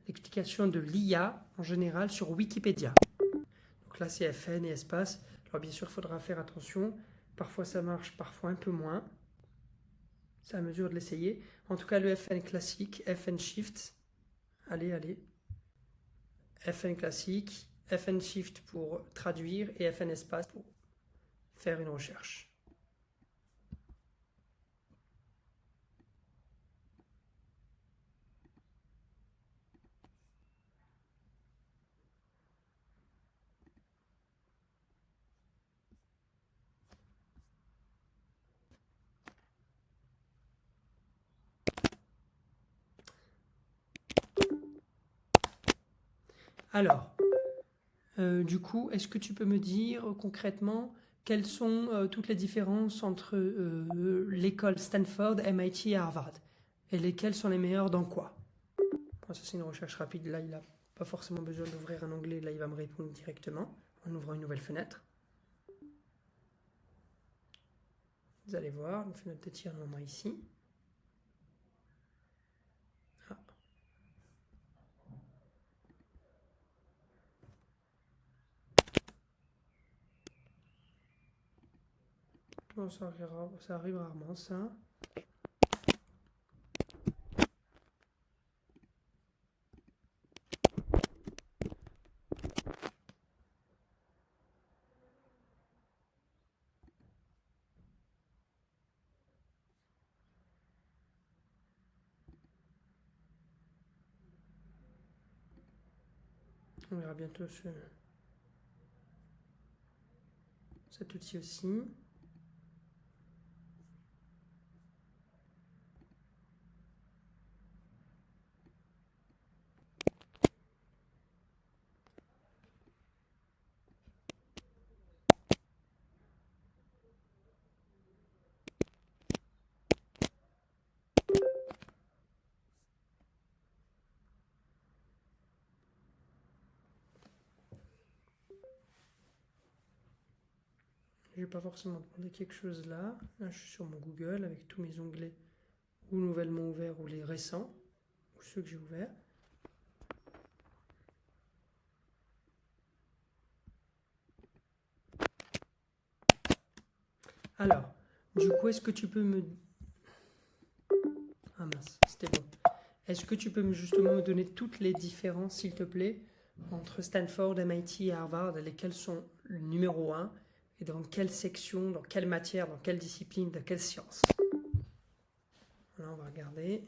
L'explication de l'IA en général sur Wikipédia. Donc là, c'est FN et espace. Alors bien sûr, il faudra faire attention. Parfois ça marche, parfois un peu moins. C'est à mesure de l'essayer. En tout cas, le FN classique, FN Shift. Allez. FN classique, FN Shift pour traduire et FN espace pour faire une recherche. Alors, du coup, est-ce que tu peux me dire concrètement quelles sont toutes les différences entre l'école Stanford, MIT et Harvard? Et lesquelles sont les meilleures dans quoi? Bon, ça, c'est une recherche rapide. Là, il n'a pas forcément besoin d'ouvrir un onglet. Là, il va me répondre directement en ouvrant une nouvelle fenêtre. Vous allez voir, une fenêtre de tir normalement ici. Ah. Bon, ça arrive rarement, ça. On verra bientôt cet outil aussi. Je ne vais pas forcément demander quelque chose là. Là, je suis sur mon Google avec tous mes onglets ou nouvellement ouverts ou les récents, ou ceux que j'ai ouverts. Alors, du coup, est-ce que tu peux me... Ah mince, c'était bon. Est-ce que tu peux justement me donner toutes les différences, s'il te plaît, entre Stanford, MIT et Harvard, lesquelles sont le numéro 1, et dans quelle section, dans quelle matière, dans quelle discipline, dans quelle science? Voilà, on va regarder.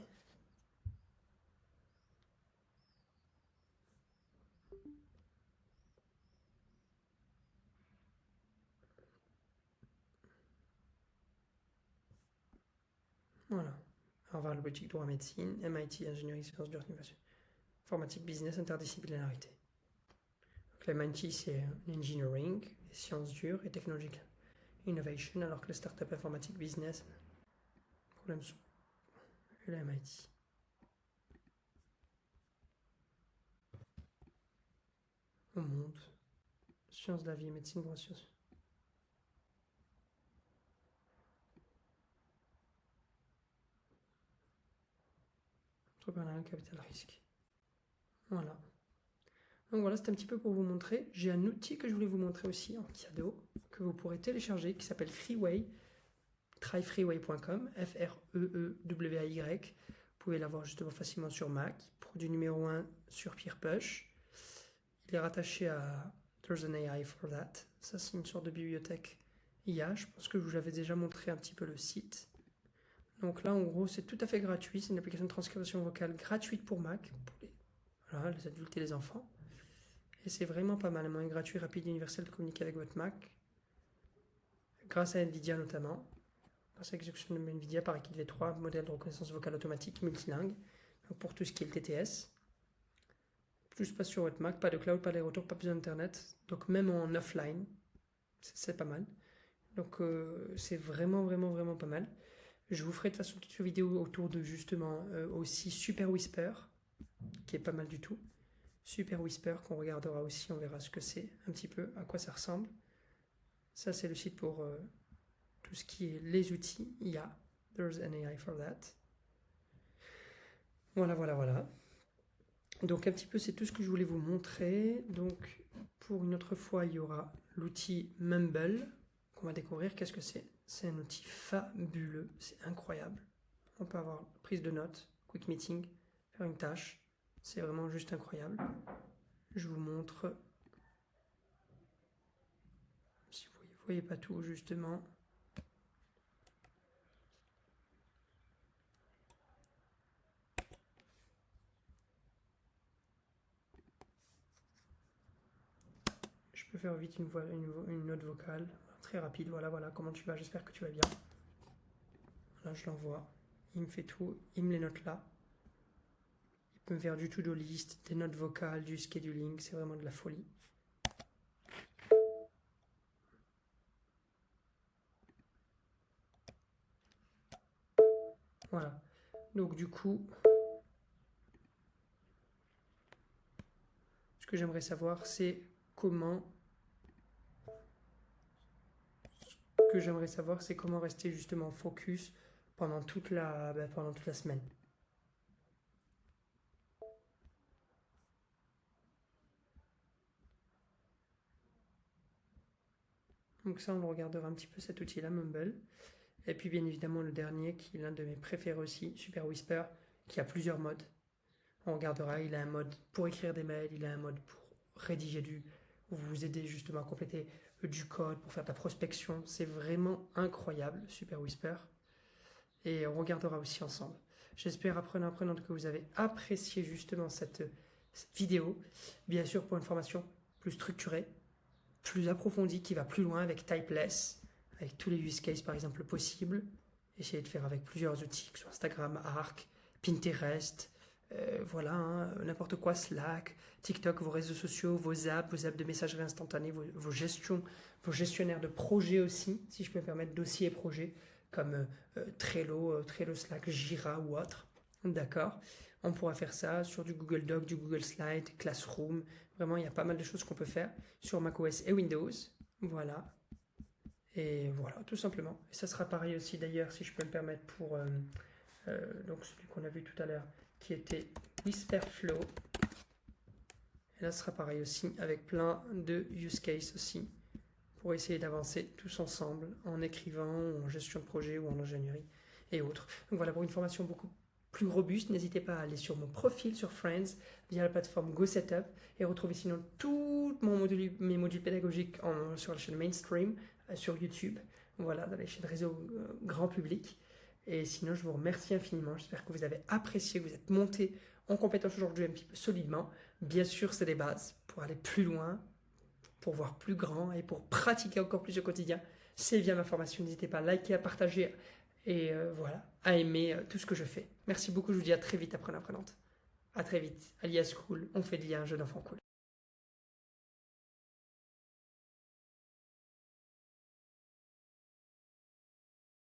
Voilà. Harvard, logique, droit, médecine, MIT, ingénierie, sciences dures, informatique, business, interdisciplinarité. Donc, la MIT, c'est engineering, sciences dures et technologiques. Innovation, alors que le startup informatique, business, problème et la MIT. On monte. Sciences de la vie, médecine, droit, sciences. Entrepreneuriat, capital, risque. Voilà. Donc voilà, c'est un petit peu pour vous montrer. J'ai un outil que je voulais vous montrer aussi en cadeau, que vous pourrez télécharger, qui s'appelle Freeway, tryfreeway.com, Freeway. Vous pouvez l'avoir justement facilement sur Mac, produit numéro 1 sur PeerPush. il est rattaché à There's an AI for that. Ça, c'est une sorte de bibliothèque IA. Je pense que je vous avais déjà montré un petit peu le site. Donc là, en gros, c'est tout à fait gratuit. C'est une application de transcription vocale gratuite pour Mac, pour les adultes et les enfants. Et c'est vraiment pas mal. Un moyen gratuit, rapide et universel de communiquer avec votre Mac. Grâce à NVIDIA notamment. Grâce à l'exécution de NVIDIA par équipe V3, modèle de reconnaissance vocale automatique multilingue. Donc pour tout ce qui est le TTS. Tout se passe sur votre Mac, pas de cloud, pas de retour, pas besoin d'internet. Donc même en offline, c'est pas mal. Donc c'est vraiment pas mal. Je vous ferai de toute façon toute une vidéo autour de justement aussi Super Whisper, qui est pas mal du tout. Super Whisper qu'on regardera aussi, on verra ce que c'est un petit peu, à quoi ça ressemble. Ça c'est le site pour tout ce qui est les outils IA. There's an AI for that. Voilà. Donc un petit peu c'est tout ce que je voulais vous montrer. Donc pour une autre fois il y aura l'outil Mumble qu'on va découvrir. Qu'est-ce que c'est? C'est un outil fabuleux, c'est incroyable. On peut avoir prise de notes, quick meeting, faire une tâche. C'est vraiment juste incroyable. Je vous montre. Si vous ne voyez pas tout justement. Je peux faire vite une note vocale, très rapide. Voilà, comment tu vas? J'espère que tu vas bien. Là, je l'envoie. Il me fait tout, il me les note là. Il peut me faire du to-do list, des notes vocales, du scheduling. C'est vraiment de la folie. Voilà. Donc du coup, ce que j'aimerais savoir, c'est comment rester justement focus pendant toute la semaine. Donc ça, on le regardera un petit peu cet outil-là, Mumble. Et puis bien évidemment le dernier, qui est l'un de mes préférés aussi, Super Whisper, qui a plusieurs modes. On regardera, il a un mode pour écrire des mails, il a un mode pour rédiger vous aider justement à compléter du code, pour faire de la prospection. C'est vraiment incroyable, Super Whisper. Et on regardera aussi ensemble. J'espère, apprenante, que vous avez apprécié justement cette vidéo. Bien sûr, pour une formation plus structurée, plus approfondie, qui va plus loin avec Typeless, avec tous les use cases par exemple possibles. Essayez de faire avec plusieurs outils, que ce soit Instagram, Arc, Pinterest, n'importe quoi, Slack, TikTok, vos réseaux sociaux, vos apps de messagerie instantanée, vos gestionnaires de projets aussi, si je peux me permettre, dossiers et projets, comme Trello, Slack, Jira ou autre. D'accord? On pourra faire ça sur du Google Doc, du Google Slide, Classroom. Vraiment, il y a pas mal de choses qu'on peut faire sur macOS et Windows. Voilà. Et voilà, tout simplement. Et ça sera pareil aussi d'ailleurs, si je peux me permettre, pour donc celui qu'on a vu tout à l'heure, qui était Whisperflow. Et là, ce sera pareil aussi, avec plein de use cases aussi, pour essayer d'avancer tous ensemble, en écrivant, ou en gestion de projet, ou en ingénierie, et autres. Donc voilà, pour une formation beaucoup plus robuste, n'hésitez pas à aller sur mon profil sur Friends, via la plateforme GoSetup, et retrouver sinon tous mes modules pédagogiques sur la chaîne Mainstream, sur YouTube, voilà, dans les chaînes réseau grand public. Et sinon, je vous remercie infiniment. J'espère que vous avez apprécié, que vous êtes monté en compétence aujourd'hui un petit peu solidement. Bien sûr, c'est des bases pour aller plus loin, pour voir plus grand et pour pratiquer encore plus au quotidien. C'est via ma formation. N'hésitez pas à liker, à partager et à aimer tout ce que je fais. Merci beaucoup. Je vous dis à très vite, apprenante. À très vite. Alias Cool. On fait de l'IA un jeu d'enfant cool.